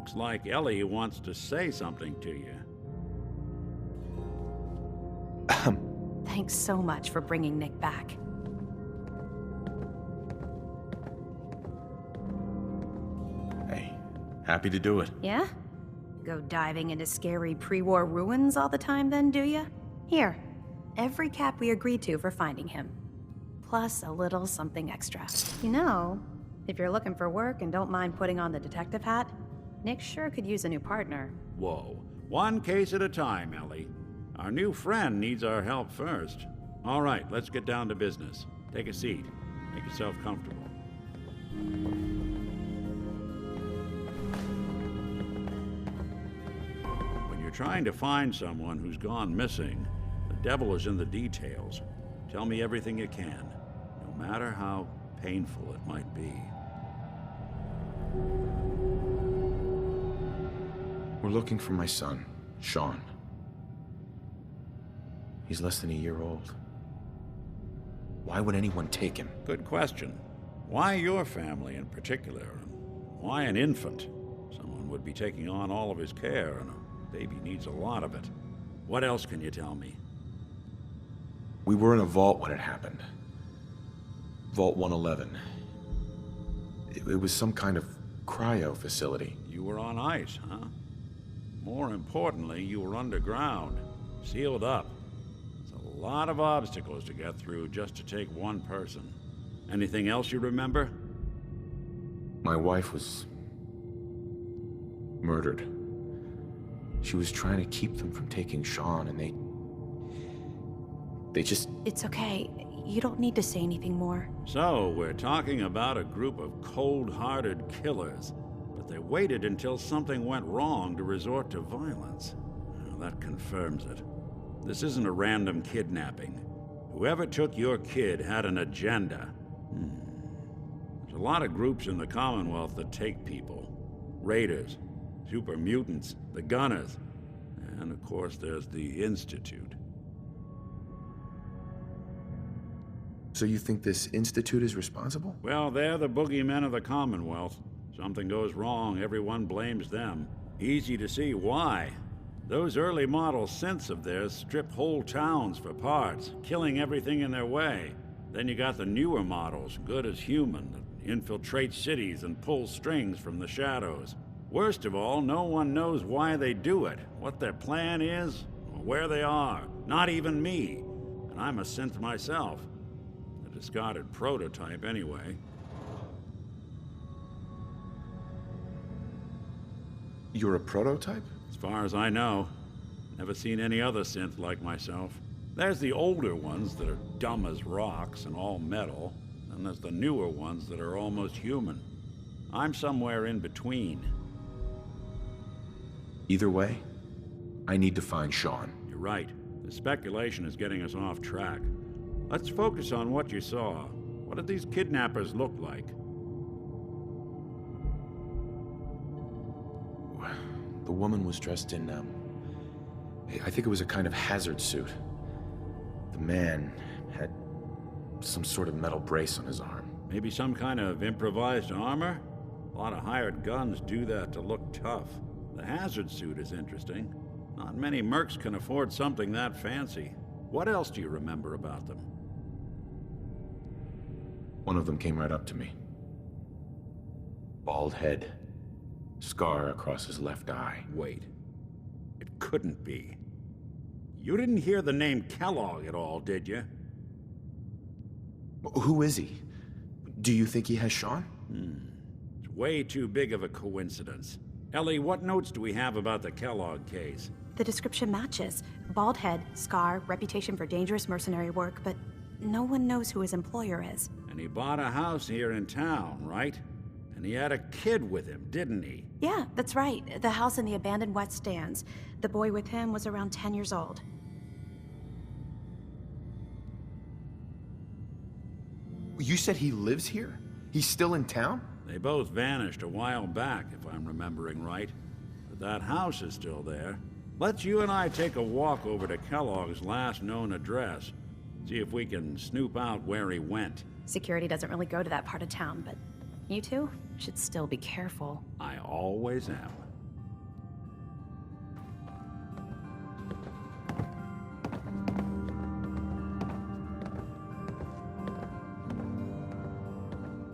Looks like Ellie wants to say something to you. Thanks so much for bringing Nick back. Hey, happy to do it. Yeah? Go diving into scary pre-war ruins all the time then, do ya? Here, every cap we agreed to for finding him. Plus a little something extra. You know, if you're looking for work and don't mind putting on the detective hat, Nick sure could use a new partner. Whoa. One case at a time, Ellie. Our new friend needs our help first. All right, let's get down to business. Take a seat. Make yourself comfortable. When you're trying to find someone who's gone missing, the devil is in the details. Tell me everything you can, no matter how painful it might be. We're looking for my son, Sean. He's less than a year old. Why would anyone take him? Good question. Why your family in particular? And why an infant? Someone would be taking on all of his care, and a baby needs a lot of it. What else can you tell me? We were in a vault when it happened. Vault 111. It was some kind of cryo facility. You were on ice, huh? More importantly, you were underground, sealed up. It's a lot of obstacles to get through just to take one person. Anything else you remember? My wife was murdered. She was trying to keep them from taking Sean, and they just... It's okay. You don't need to say anything more. So, we're talking about a group of cold-hearted killers, but they waited until something went wrong to resort to violence. Well, that confirms it. This isn't a random kidnapping. Whoever took your kid had an agenda. There's a lot of groups in the Commonwealth that take people. Raiders, super mutants, the Gunners, and of course there's the Institute. So you think this Institute is responsible? Well, they're the boogeymen of the Commonwealth. Something goes wrong, everyone blames them. Easy to see why. Those early model synths of theirs strip whole towns for parts, killing everything in their way. Then you got the newer models, good as human, that infiltrate cities and pull strings from the shadows. Worst of all, no one knows why they do it, what their plan is, or where they are. Not even me. And I'm a synth myself. A discarded prototype, anyway. You're a prototype? As far as I know. Never seen any other synth like myself. There's the older ones that are dumb as rocks and all metal, and there's the newer ones that are almost human. I'm somewhere in between. Either way, I need to find Sean. You're right. The speculation is getting us off track. Let's focus on what you saw. What did these kidnappers look like? The woman was dressed in, I think it was a kind of hazard suit. The man had some sort of metal brace on his arm. Maybe some kind of improvised armor? A lot of hired guns do that to look tough. The hazard suit is interesting. Not many mercs can afford something that fancy. What else do you remember about them? One of them came right up to me. Bald head. Scar across his left eye. Wait. It couldn't be. You didn't hear the name Kellogg at all, did you? Who is he? Do you think he has Sean? It's way too big of a coincidence. Ellie, what notes do we have about the Kellogg case? The description matches. Bald head, scar, reputation for dangerous mercenary work, but no one knows who his employer is. And he bought a house here in town, right? And he had a kid with him, didn't he? Yeah, that's right. The house in the abandoned West Stands. The boy with him was around 10 years old. You said he lives here? He's still in town? They both vanished a while back, if I'm remembering right. But that house is still there. Let's you and I take a walk over to Kellogg's last known address. See if we can snoop out where he went. Security doesn't really go to that part of town, but you two should still be careful. I always am.